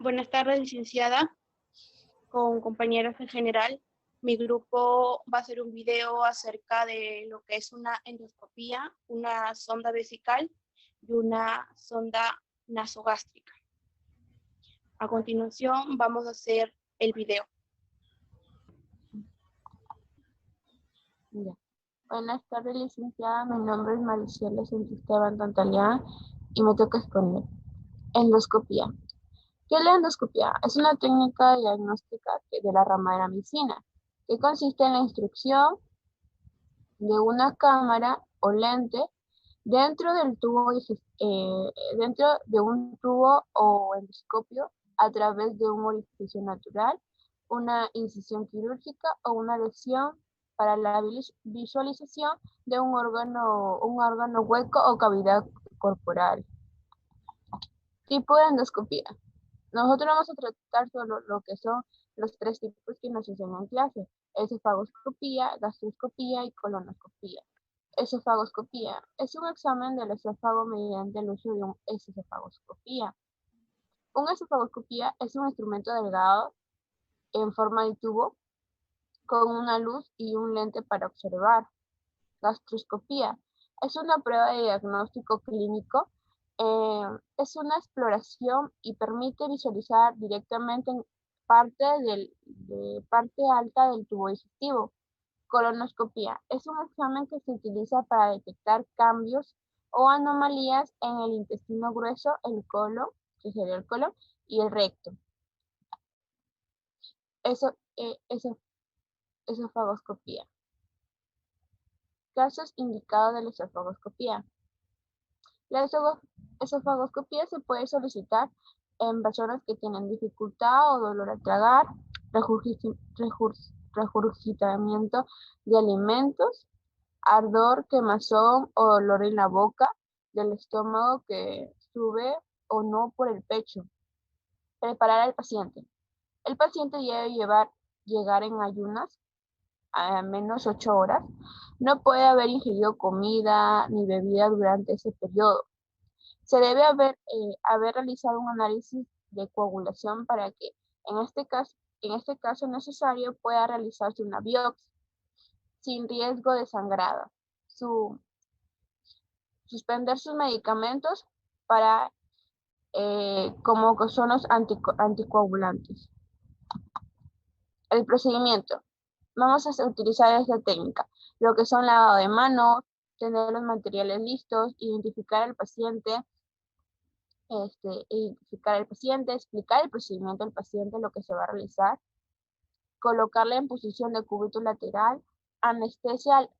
Buenas tardes, licenciada, con compañeros en general. Mi grupo va a hacer un video acerca de lo que es una endoscopía, una sonda vesical y una sonda nasogástrica. A continuación vamos a hacer el video. Ya. Buenas tardes, licenciada. Mi nombre es Mariciela Esteban Tantaleán y me toca exponer endoscopía. ¿Qué es la endoscopía? Es una técnica diagnóstica de la rama de la medicina que consiste en la instrucción de una cámara o lente dentro del tubo, dentro de un tubo o endoscopio a través de un orificio natural, una incisión quirúrgica o una lesión para la visualización de un órgano hueco o cavidad corporal. Tipo de endoscopía. Nosotros vamos a tratar solo lo que son los tres tipos que nos enseñan en clase: esofagoscopía, gastroscopía y colonoscopía. Esofagoscopía es un examen del esófago mediante el uso de un esofagoscopía. Una esofagoscopía es un instrumento delgado en forma de tubo con una luz y un lente para observar. Gastroscopía es una prueba de diagnóstico clínico. Es una exploración y permite visualizar directamente en parte alta del tubo digestivo. Colonoscopía es un examen que se utiliza para detectar cambios o anomalías en el intestino grueso, el colon, que sería el colon, y el recto. Esofagoscopía. Casos indicados de la esofagoscopía. La esofagoscopía se puede solicitar en personas que tienen dificultad o dolor al tragar, regurgitamiento de alimentos, ardor, quemazón o dolor en la boca, del estómago que sube o no por el pecho. Preparar al paciente. El paciente debe llegar en ayunas a menos 8 horas. No puede haber ingerido comida ni bebida durante ese periodo. Se debe haber realizado un análisis de coagulación para que, en este caso necesario, pueda realizarse una biopsia sin riesgo de sangrado. Suspender sus medicamentos para como son los anticoagulantes. El procedimiento. Vamos a utilizar esta técnica, lo que son lavado de manos, tener los materiales listos, identificar al paciente, explicar el procedimiento al paciente, lo que se va a realizar, colocarle en posición de cúbito lateral, anestesiar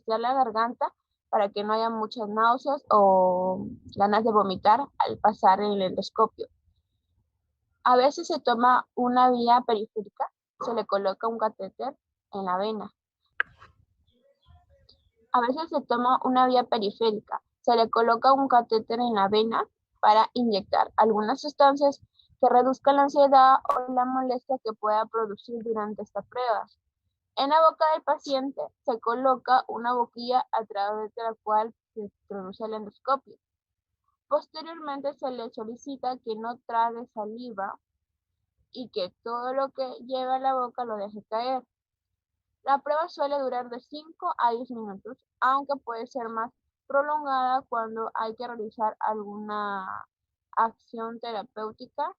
la garganta para que no haya muchas náuseas o ganas de vomitar al pasar el endoscopio. A veces se toma una vía periférica, se le coloca un catéter en la vena. A veces se toma una vía periférica, se le coloca un catéter en la vena para inyectar algunas sustancias que reduzcan la ansiedad o la molestia que pueda producir durante esta prueba. En la boca del paciente se coloca una boquilla a través de la cual se introduce el endoscopio. Posteriormente se le solicita que no trague saliva y que todo lo que lleva a la boca lo deje caer. La prueba suele durar de 5 a 10 minutos, aunque puede ser más prolongada cuando hay que realizar alguna acción terapéutica.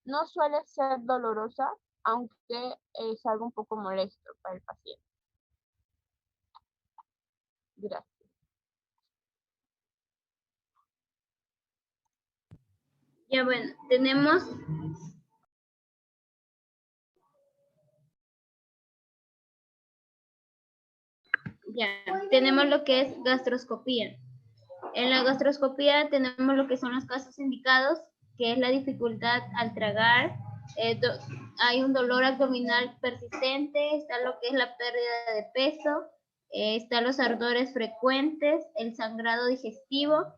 No suele ser dolorosa, aunque es algo un poco molesto para el paciente. Gracias. Ya bueno, tenemos lo que es gastroscopía. En la gastroscopía tenemos lo que son los casos indicados, que es la dificultad al tragar, hay un dolor abdominal persistente, está lo que es la pérdida de peso, están los ardores frecuentes, el sangrado digestivo,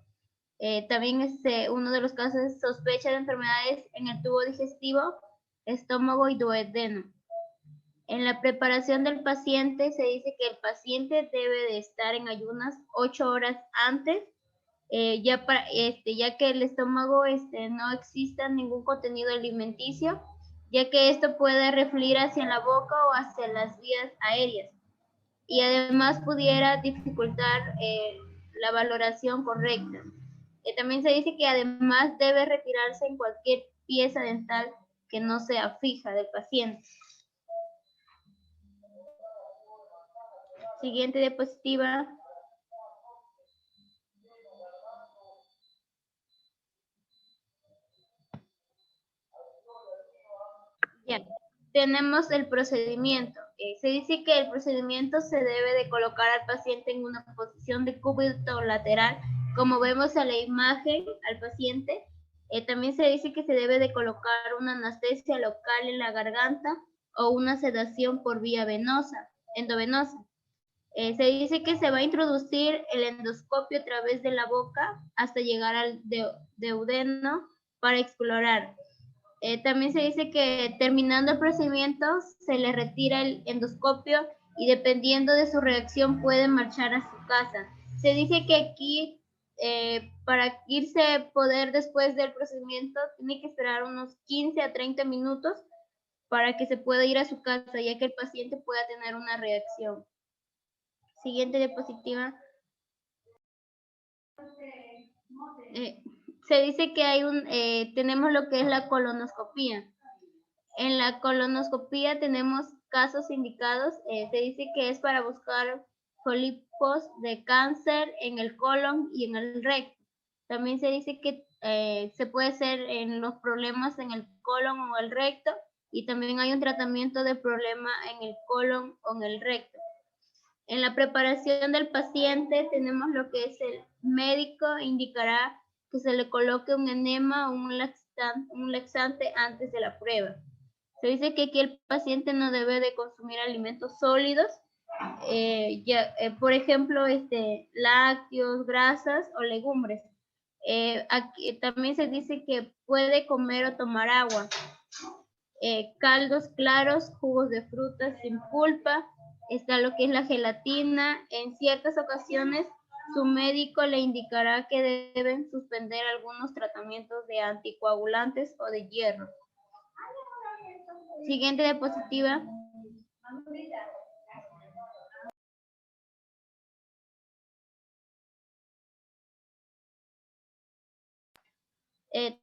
también uno de los casos es sospecha de enfermedades en el tubo digestivo, estómago y duodeno. En la preparación del paciente se dice que el paciente debe de estar en ayunas 8 horas antes ya que el estómago no exista ningún contenido alimenticio, ya que esto puede refluir hacia la boca o hacia las vías aéreas, y además pudiera dificultar la valoración correcta. También se dice que además debe retirarse en cualquier pieza dental que no sea fija del paciente. Siguiente diapositiva. Bien, tenemos el procedimiento. Se dice que el procedimiento se debe de colocar al paciente en una posición de cúbito lateral, como vemos en la imagen al paciente. También se dice que se debe de colocar una anestesia local en la garganta o una sedación por vía endovenosa. Se dice que se va a introducir el endoscopio a través de la boca hasta llegar al duodeno para explorar. También se dice que terminando el procedimiento se le retira el endoscopio y dependiendo de su reacción puede marchar a su casa. Se dice que aquí para irse poder después del procedimiento tiene que esperar unos 15 a 30 minutos para que se pueda ir a su casa, ya que el paciente pueda tener una reacción. Siguiente diapositiva. Se dice que tenemos lo que es la colonoscopía. En la colonoscopía tenemos casos indicados. Se dice que es para buscar pólipos de cáncer en el colon y en el recto. También se dice que se puede hacer en los problemas en el colon o el recto, y también hay un tratamiento de problema en el colon o en el recto. En la preparación del paciente tenemos lo que es el médico indicará que se le coloque un enema o un laxante antes de la prueba. Se dice que aquí el paciente no debe de consumir alimentos sólidos, por ejemplo, lácteos, grasas o legumbres. Aquí también se dice que puede comer o tomar agua, caldos claros, jugos de frutas sin pulpa. Está lo que es la gelatina. En ciertas ocasiones su médico le indicará que deben suspender algunos tratamientos de anticoagulantes o de hierro. Siguiente diapositiva.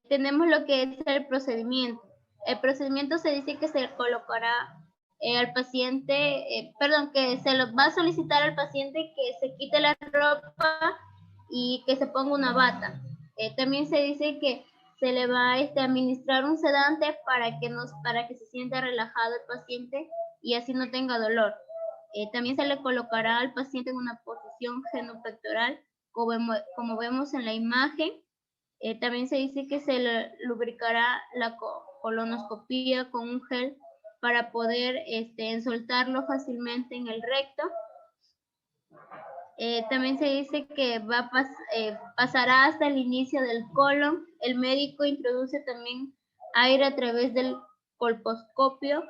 Tenemos lo que es el procedimiento. El procedimiento se dice que se colocará al paciente, que se lo va a solicitar al paciente que se quite la ropa y que se ponga una bata. También se dice que se le va a administrar un sedante para que se sienta relajado el paciente y así no tenga dolor. También se le colocará al paciente en una posición genupectoral, como vemos en la imagen. También se dice que se le lubricará la colonoscopía con un gel para poder soltarlo fácilmente en el recto. También se dice que pasará hasta el inicio del colon. El médico introduce también aire a través del colposcopio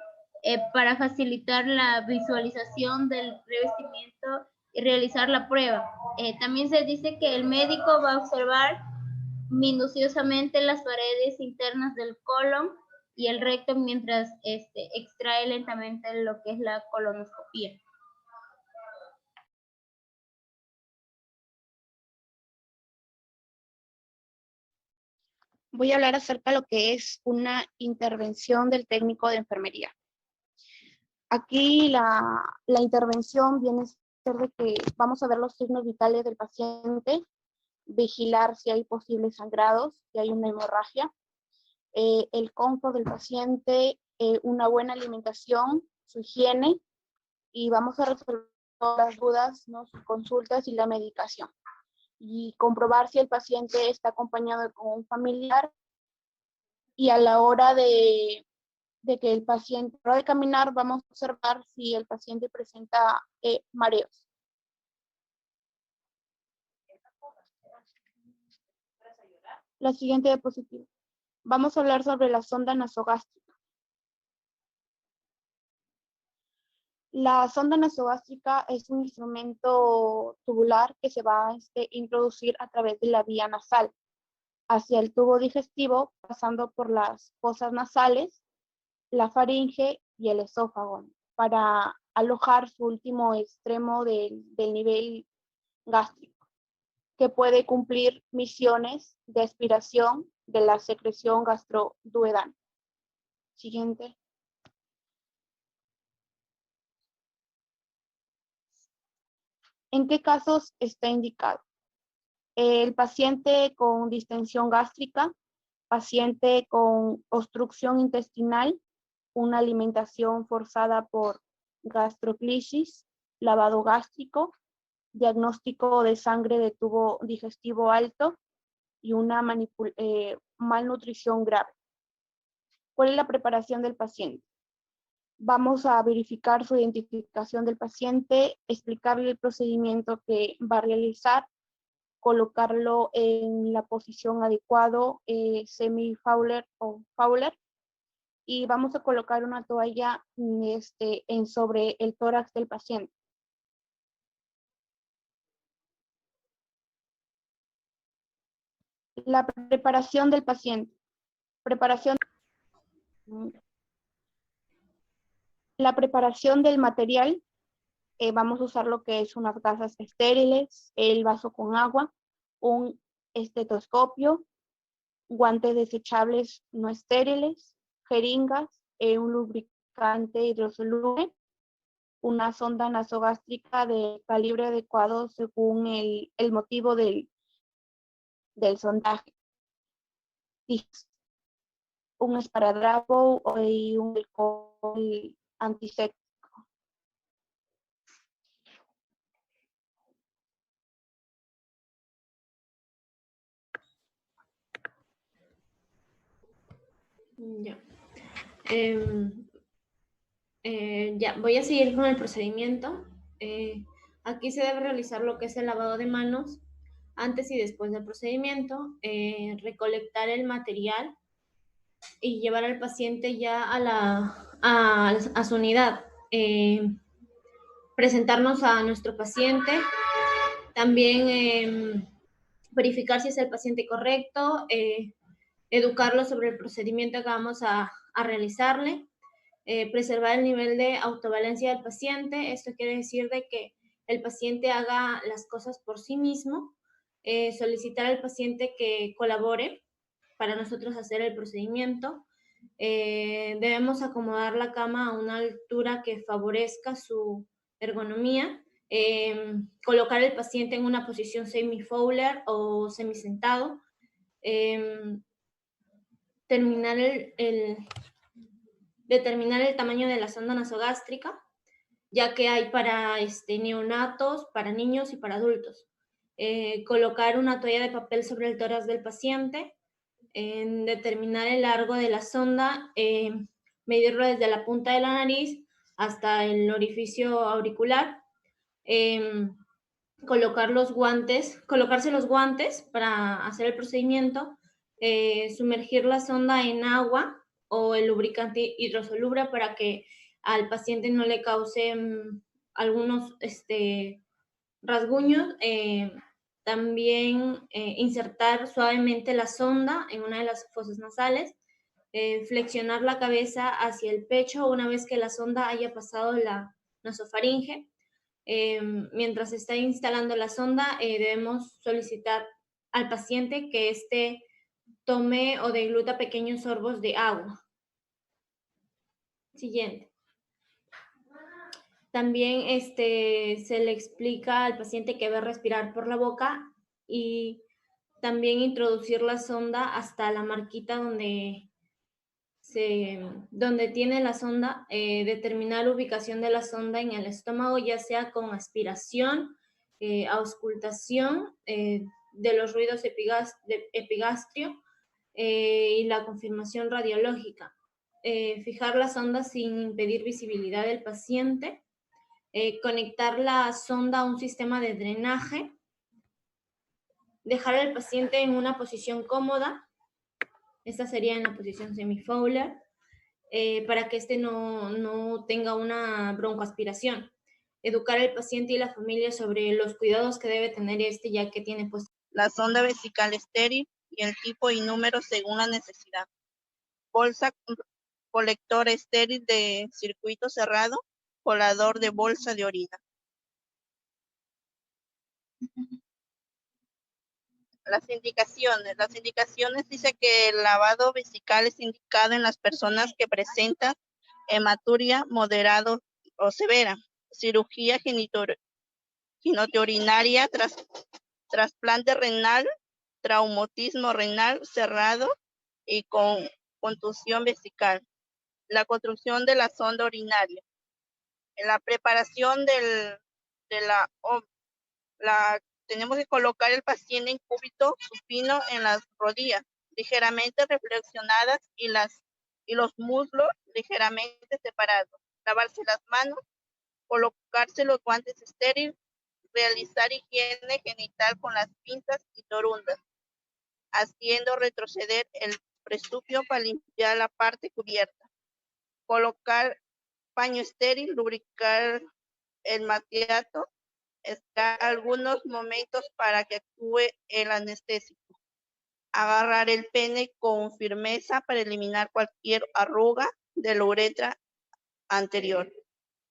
para facilitar la visualización del revestimiento y realizar la prueba. También se dice que el médico va a observar minuciosamente las paredes internas del colon y el recto mientras extrae lentamente lo que es la colonoscopía. Voy a hablar acerca de lo que es una intervención del técnico de enfermería. Aquí la intervención viene a ser de que vamos a ver los signos vitales del paciente, vigilar si hay posibles sangrados, si hay una hemorragia, el confort del paciente, una buena alimentación, su higiene, y vamos a resolver todas las dudas, ¿no? Sus consultas y la medicación. Y comprobar si el paciente está acompañado con un familiar, y a la hora de que el paciente va a caminar, vamos a observar si el paciente presenta mareos. La siguiente diapositiva. Vamos a hablar sobre la sonda nasogástrica. La sonda nasogástrica es un instrumento tubular que se va a introducir a través de la vía nasal hacia el tubo digestivo, pasando por las fosas nasales, la faringe y el esófago, para alojar su último extremo del nivel gástrico, que puede cumplir misiones de aspiración de la secreción gastroduodenal. Siguiente. ¿En qué casos está indicado? El paciente con distensión gástrica, paciente con obstrucción intestinal, una alimentación forzada por gastroclisis, lavado gástrico, diagnóstico de sangre de tubo digestivo alto y una malnutrición grave. ¿Cuál es la preparación del paciente? Vamos a verificar su identificación del paciente, explicarle el procedimiento que va a realizar, colocarlo en la posición adecuada, semi-Fowler o Fowler, y vamos a colocar una toalla sobre el tórax del paciente. La preparación del paciente. La preparación del material. Vamos a usar lo que es unas gasas estériles, el vaso con agua, un estetoscopio, guantes desechables no estériles, jeringas, un lubricante hidrosoluble, una sonda nasogástrica de calibre adecuado según el motivo del sondaje, un esparadrapo y un alcohol antiséptico. Ya. Ya, voy a seguir con el procedimiento. Aquí se debe realizar lo que es el lavado de manos antes y después del procedimiento, recolectar el material y llevar al paciente ya a su unidad. Presentarnos a nuestro paciente, también verificar si es el paciente correcto, educarlo sobre el procedimiento que vamos a realizarle, preservar el nivel de autovalencia del paciente. Esto quiere decir de que el paciente haga las cosas por sí mismo, solicitar al paciente que colabore para nosotros hacer el procedimiento. Debemos acomodar la cama a una altura que favorezca su ergonomía, colocar al paciente en una posición semi-Fowler o semisentado, determinar el tamaño de la sonda nasogástrica, ya que hay para neonatos, para niños y para adultos. Colocar una toalla de papel sobre el tórax del paciente, determinar el largo de la sonda, medirlo desde la punta de la nariz hasta el orificio auricular, colocarse los guantes para hacer el procedimiento, sumergir la sonda en agua o el lubricante hidrosoluble para que al paciente no le cause algunos rasguños. También insertar suavemente la sonda en una de las fosas nasales, flexionar la cabeza hacia el pecho una vez que la sonda haya pasado la nasofaringe. Mientras se está instalando la sonda, debemos solicitar al paciente que tome o degluta pequeños sorbos de agua. Siguiente. También se le explica al paciente que debe respirar por la boca y también introducir la sonda hasta la marquita donde tiene la sonda, determinar la ubicación de la sonda en el estómago, ya sea con aspiración, auscultación de los ruidos epigastrio y la confirmación radiológica. Fijar la sonda sin impedir visibilidad del paciente. Conectar la sonda a un sistema de drenaje, dejar al paciente en una posición cómoda, esta sería en la posición semi-Fowler, para que éste no tenga una broncoaspiración. Educar al paciente y la familia sobre los cuidados que debe tener ya que tiene pues la sonda vesical estéril y el tipo y número según la necesidad. Bolsa colector estéril de circuito cerrado, colador de bolsa de orina. Las indicaciones dice que el lavado vesical es indicado en las personas que presentan hematuria moderado o severa, cirugía genitourinaria, trasplante renal, traumatismo renal cerrado y con contusión vesical. La construcción de la sonda urinaria. En la preparación tenemos que colocar el paciente en cúbito supino en las rodillas, ligeramente reflexionadas y los muslos ligeramente separados. Lavarse las manos, colocarse los guantes estériles, realizar higiene genital con las pinzas y torundas, haciendo retroceder el presupio para limpiar la parte cubierta. Colocar paño estéril, lubricar el mastiato, esperar algunos momentos para que actúe el anestésico. Agarrar el pene con firmeza para eliminar cualquier arruga de la uretra anterior.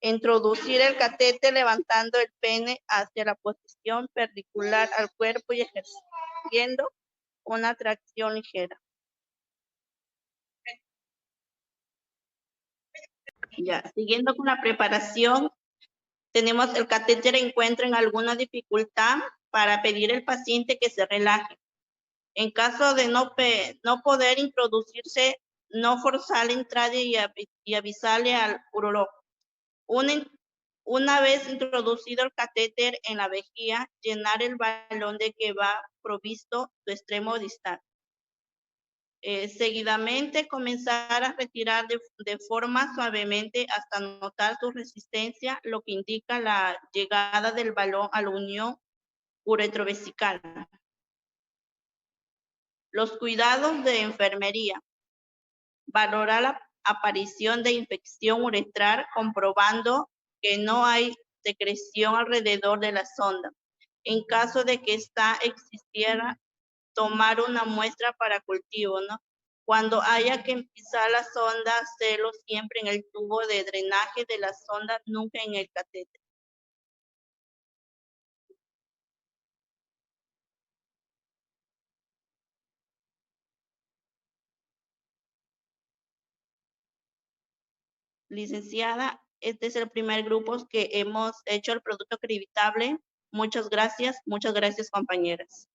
Introducir el catéter levantando el pene hacia la posición perpendicular al cuerpo y ejerciendo una tracción ligera. Ya, siguiendo con la preparación, tenemos el catéter encuentren alguna dificultad para pedir al paciente que se relaje. En caso de no poder introducirse, no forzar la entrada y avisarle al urólogo. Una vez introducido el catéter en la vejiga, llenar el balón de que va provisto su extremo distal. Seguidamente comenzar a retirar de forma suavemente hasta notar su resistencia, lo que indica la llegada del balón a la unión uretrovesical. Los cuidados de enfermería. Valorar la aparición de infección uretral comprobando que no hay secreción alrededor de la sonda. En caso de que esta existiera, tomar una muestra para cultivo, ¿no? Cuando haya que pisar la sonda, hacerlo siempre en el tubo de drenaje de la sonda, nunca en el catéter. Licenciada, este es el primer grupo que hemos hecho el producto acreditable. Muchas gracias compañeras.